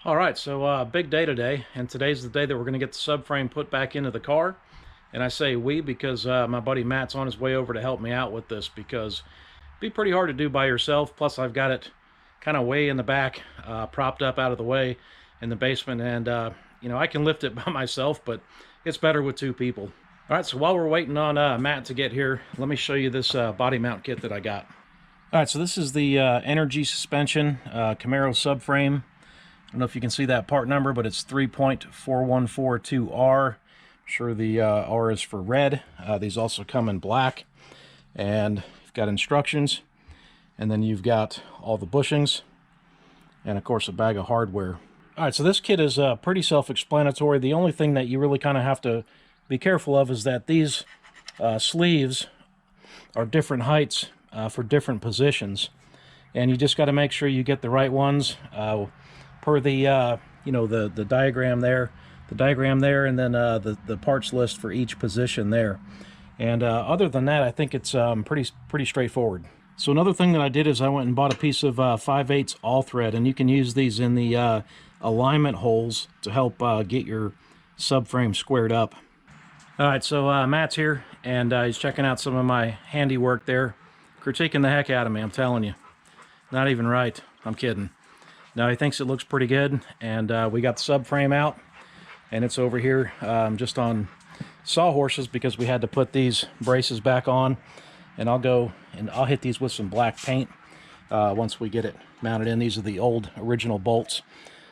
All right, so big day today, and today's the day that we're going to get the subframe put back into the car. And I say we because my buddy Matt's on his way over to help me out with this, because it'd be pretty hard to do by yourself. Plus, I've got it kind of way in the back, propped up out of the way in the basement, and you know, I can lift it by myself, but it's better with two people. All right, so while we're waiting on Matt to get here, let me show you this body mount kit that I got. All right, so this is the Energy Suspension Camaro subframe. I don't know if you can see that part number, but it's 3.4142R. I'm sure the R is for red. These also come in black. And you've got instructions. And then you've got all the bushings. And, of course, a bag of hardware. All right, so this kit is pretty self-explanatory. The only thing that you really kind of have to be careful of is that these sleeves are different heights for different positions. And you just got to make sure you get the right ones. Per the you know, the diagram there, and then the parts list for each position there. And other than that, I think it's pretty straightforward. So another thing that I did is I went and bought a piece of 5/8 all thread, and you can use these in the alignment holes to help get your subframe squared up. All right, so Matt's here, and he's checking out some of my handiwork there, critiquing the heck out of me. I'm telling you, not even right. I'm kidding. Now he thinks it looks pretty good, and we got the subframe out, and it's over here just on sawhorses because we had to put these braces back on. And I'll go and I'll hit these with some black paint once we get it mounted in. These are the old original bolts,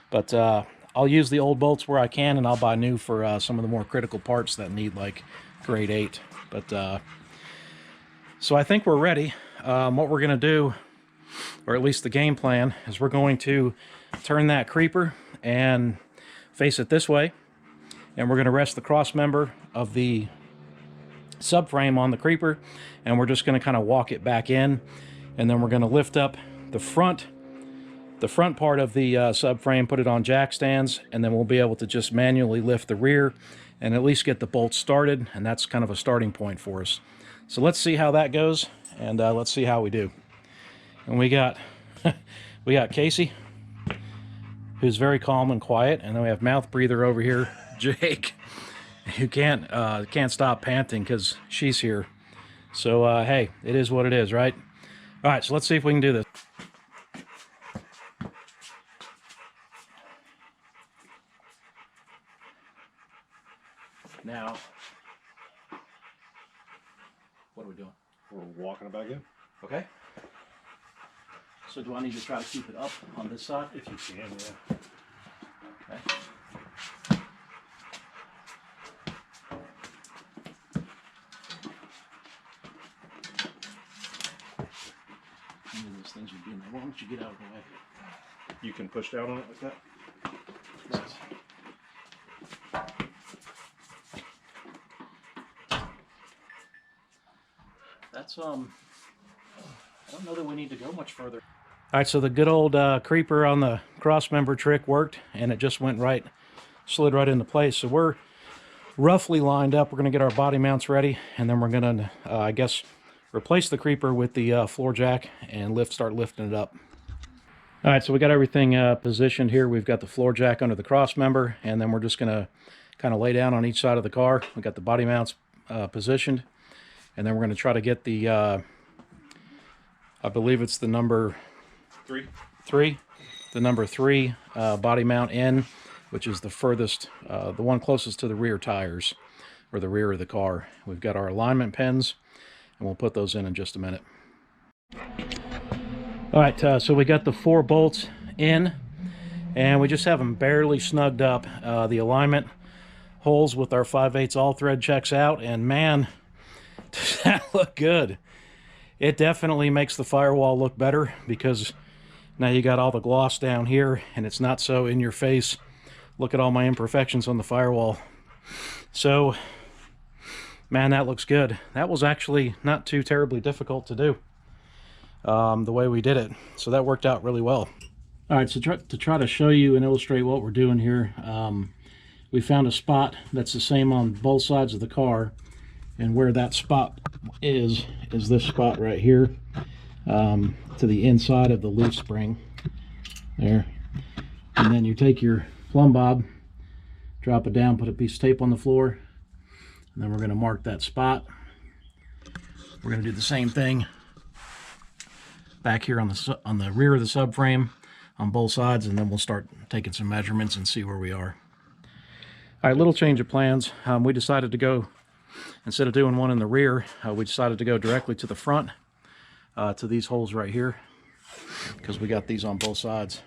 but I'll use the old bolts where I can, and I'll buy new for some of the more critical parts that need like grade 8. But so I think we're ready. What we're gonna do, or at least the game plan, is we're going to turn that creeper and face it this way, and we're going to rest the cross member of the subframe on the creeper, and we're just going to kind of walk it back in, and then we're going to lift up the front part of the subframe, put it on jack stands, and then we'll be able to just manually lift the rear and at least get the bolts started, and that's kind of a starting point for us. So let's see how that goes, and let's see how we do. And we got Casey, who's very calm and quiet, and then we have mouth breather over here, Jake, who can't stop panting because she's here. So hey, it is what it is, right? All right, so let's see if we can do this. Now, what are we doing? We're walking it back in. Okay. So do I need to try to keep it up on this side? If you can, yeah. Okay. Those things would be in there. Why don't you get out of the way? You can push down on it like that? Right. That's I don't know that we need to go much further. All right, so the good old creeper on the cross member trick worked, and it just went right, slid right into place. So we're roughly lined up. We're going to get our body mounts ready, and then we're going to, I guess, replace the creeper with the floor jack and start lifting it up. All right, so we got everything positioned here. We've got the floor jack under the cross member, and then we're just going to kind of lay down on each side of the car. We got the body mounts positioned, and then we're going to try to get the, I believe it's the number 3, the number 3 body mount in, which is the furthest, the one closest to the rear tires, or the rear of the car. We've got our alignment pins, and we'll put those in just a minute. All right, so we got the 4 bolts in, and we just have them barely snugged up. The alignment holes with our 5/8 all thread checks out, and man, does that look good. It definitely makes the firewall look better, because now you got all the gloss down here, and it's not so in your face. Look at all my imperfections on the firewall. So, man, that looks good. That was actually not too terribly difficult to do, the way we did it. So that worked out really well. All right, so to try to show you and illustrate what we're doing here, we found a spot that's the same on both sides of the car, and where that spot is this spot right here, to the inside of the leaf spring there. And then you take your plumb bob, drop it down, put a piece of tape on the floor, and then we're going to mark that spot. We're going to do the same thing back here on the rear of the subframe on both sides, and then we'll start taking some measurements and see where we are. All right, little change of plans. We decided to go, instead of doing one in the rear, we decided to go directly to the front, to these holes right here, because we got these on both sides.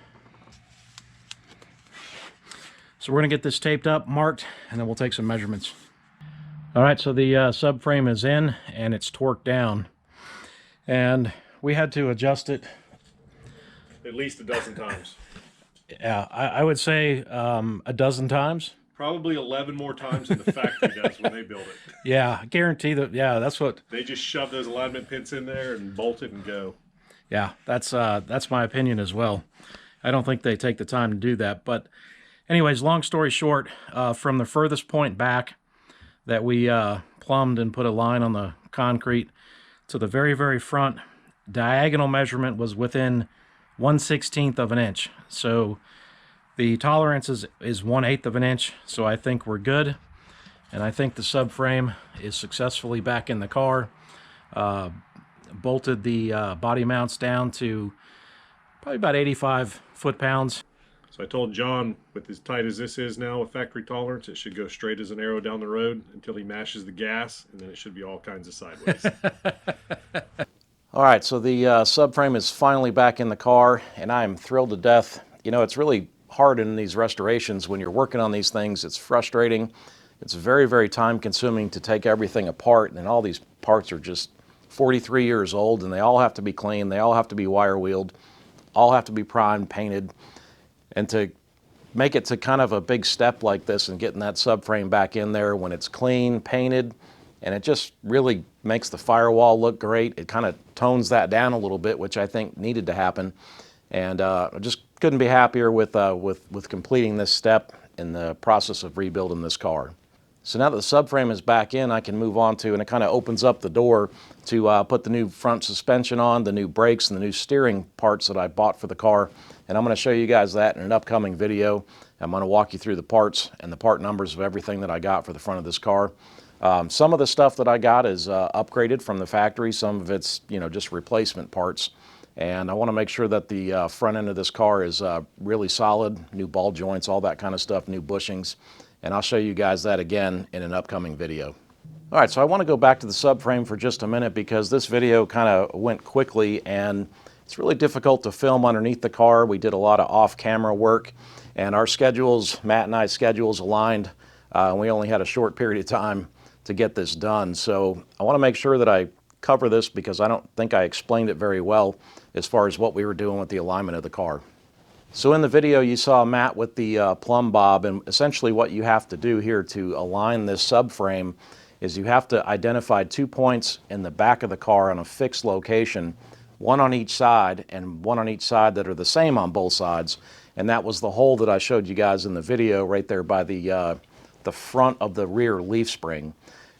So we're going to get this taped up, marked, and then we'll take some measurements. All right, so the subframe is in and it's torqued down, and we had to adjust it At least a dozen times. Yeah, I would say a dozen times. Probably 11 more times than the factory does when they build it. Yeah, I guarantee that. Yeah, that's what. They just shove those alignment pins in there and bolt it and go. Yeah, that's my opinion as well. I don't think they take the time to do that. But anyways, long story short, from the furthest point back that we plumbed and put a line on the concrete to the very, very front, diagonal measurement was within 1/16 of an inch. So the tolerance is 1/8 of an inch. So I think we're good. And I think the subframe is successfully back in the car. Bolted the body mounts down to probably about 85 foot-pounds. So I told John, with as tight as this is now with factory tolerance, it should go straight as an arrow down the road until he mashes the gas, and then it should be all kinds of sideways. All right, so the subframe is finally back in the car, and I am thrilled to death. You know, it's really hard in these restorations when you're working on these things. It's frustrating. It's very, very time-consuming to take everything apart, and all these parts are just 43 years old, and they all have to be cleaned. They all have to be wire-wheeled, all have to be primed, painted. And to make it to kind of a big step like this and getting that subframe back in there when it's clean, painted, and it just really makes the firewall look great. It kind of tones that down a little bit, which I think needed to happen. And I just couldn't be happier with completing this step in the process of rebuilding this car. So now that the subframe is back in, I can move on to, and it kind of opens up the door to put the new front suspension on, the new brakes, and the new steering parts that I bought for the car. And I'm going to show you guys that in an upcoming video. I'm going to walk you through the parts and the part numbers of everything that I got for the front of this car. Some of the stuff that I got is upgraded from the factory. Some of it's, you know, just replacement parts. And I want to make sure that the front end of this car is really solid, new ball joints, all that kind of stuff, new bushings. And I'll show you guys that again in an upcoming video. All right, so I want to go back to the subframe for just a minute because this video kind of went quickly and it's really difficult to film underneath the car. We did a lot of off-camera work and our schedules, Matt and I's schedules aligned. We only had a short period of time to get this done. So I want to make sure that I cover this because I don't think I explained it very well as far as what we were doing with the alignment of the car. So in the video you saw Matt with the plumb bob, and essentially what you have to do here to align this subframe is you have to identify 2 points in the back of the car on a fixed location, one on each side and one on each side that are the same on both sides. And that was the hole that I showed you guys in the video right there by the front of the rear leaf spring.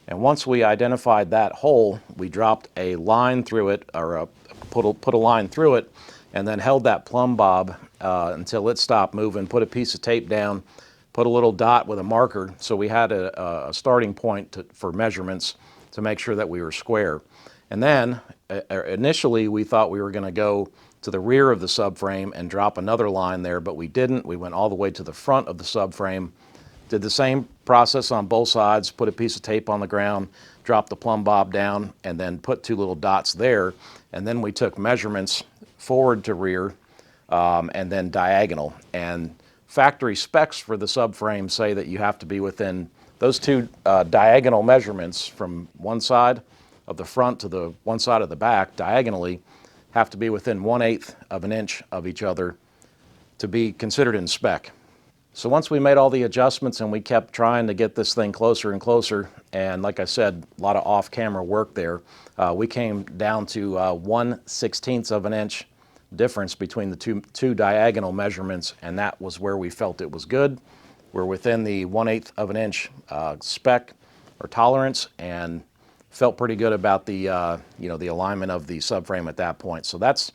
And once we identified that hole, we dropped a line through it, or put a line through it, and then held that plumb bob until it stopped moving, put a piece of tape down, put a little dot with a marker, so we had a starting point for measurements to make sure that we were square. And then initially we thought we were going to go to the rear of the subframe and drop another line there, but we didn't. We went all the way to the front of the subframe, did the same process on both sides, put a piece of tape on the ground, dropped the plumb bob down, and then put 2 little dots there. And then we took measurements forward to rear and then diagonal. And factory specs for the subframe say that you have to be within those 2 diagonal measurements from one side of the front to the one side of the back diagonally have to be within 1/8 of an inch of each other to be considered in spec. So once we made all the adjustments and we kept trying to get this thing closer and closer, and like I said, a lot of off-camera work there, we came down to 1/16 of an inch difference between the two diagonal measurements, and that was where we felt it was good. We're within the 1/8 of an inch spec or tolerance, and felt pretty good about the the alignment of the subframe at that point. So that's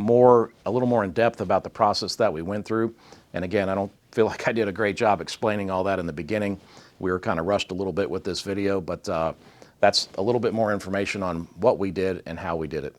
a little more in depth about the process that we went through. And again, I don't feel like I did a great job explaining all that in the beginning. We were kind of rushed a little bit with this video, but that's a little bit more information on what we did and how we did it.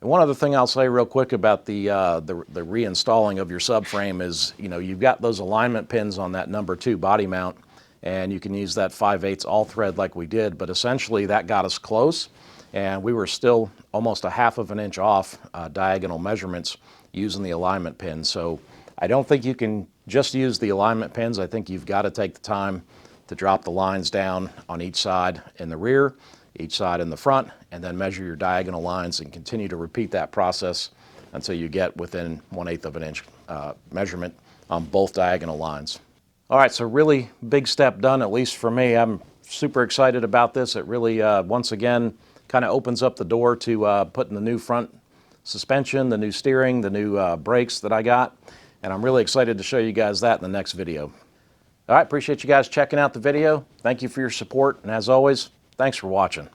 And one other thing I'll say real quick about the reinstalling of your subframe is, you know, you've got those alignment pins on that number 2 body mount, and you can use that 5/8 all thread like we did, but essentially that got us close, and we were still almost a 1/2 of an inch off diagonal measurements using the alignment pins. So I don't think you can just use the alignment pins. I think you've got to take the time to drop the lines down on each side in the rear, each side in the front, and then measure your diagonal lines and continue to repeat that process until you get within 1/8 of an inch measurement on both diagonal lines. All right, so really big step done, at least for me. I'm super excited about this. It really, once again, kind of opens up the door to putting the new front suspension, the new steering, the new brakes that I got, and I'm really excited to show you guys that in the next video. All right, appreciate you guys checking out the video. Thank you for your support, and as always, thanks for watching.